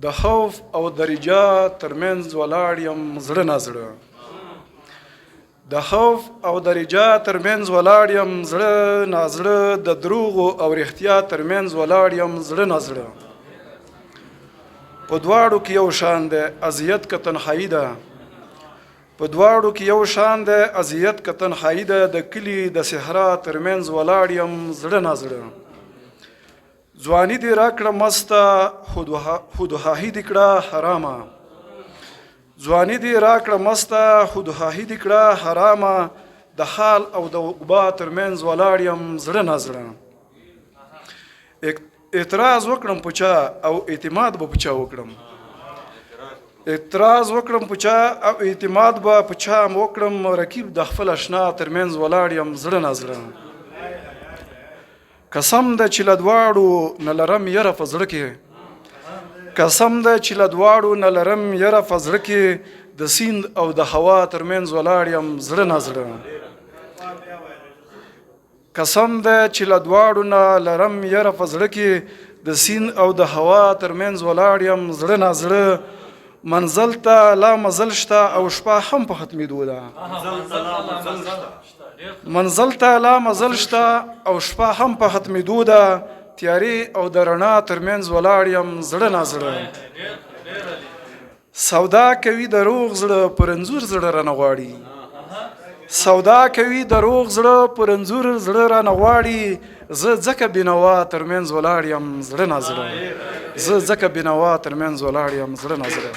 د خوف او د رجا ترمنځ ولاړ یم زړه نازړه د خوف او د رجا ترمنځ ولاړ یم زړه نازړه د دروغو او رښتیا ترمنځ ولاړ یم زړه نازړه په دواړو کې یو شان دی اذیت که تنهایي ده په دواړو کې یو شان دی اذیت که تنهایي ده د کلي د صحرا ترمنځ ولاړ یم زړه نازړه ځواني دې راکړه مسته خودخواهي دې کړه حرامه ځواني دې راکړه مسته خودخواهي دې کړه حرامه د حال او د عقبا ترمنځ ولاړ یم زړه نازړه اعتراض وکړم په چا او اعتماد به په چا وکړم اعتراض وکړم په چا او اعتماد به په چا وکړم رقیب د خپل اشنا ترمنځ ولاړ یم زړه نازړه قسم ده چې له دواړو نه لرم یره په زړه کې قسم ده چې له دواړو نه لرم یره په زړه کې د سیند او د هوا ترمنځ ولاړ یم زړه نازړه قسم ده چې له دواړو نه لرم یره په زړه کې د سیند او د هوا ترمنځ ولاړ یم زړه نازړه منزل ته لا مزل شته او شپه هم په ختمېدو ده منزل ته لا مزل شته او شپه هم په ختمېدو ده تیارې او د رڼا ترمنځ ولاړ یم زړه نازړه سودا کوي د روغ زړه پر انځور زړه رانه غواړي سودا کوي د روغ زړه پر انځور زړه رانه غواړي زه ځکه بینوا ترمنځ ولاړ یم زړه نازړه زه ځکه بینوا ترمنځ ولاړ یم زړه نازړه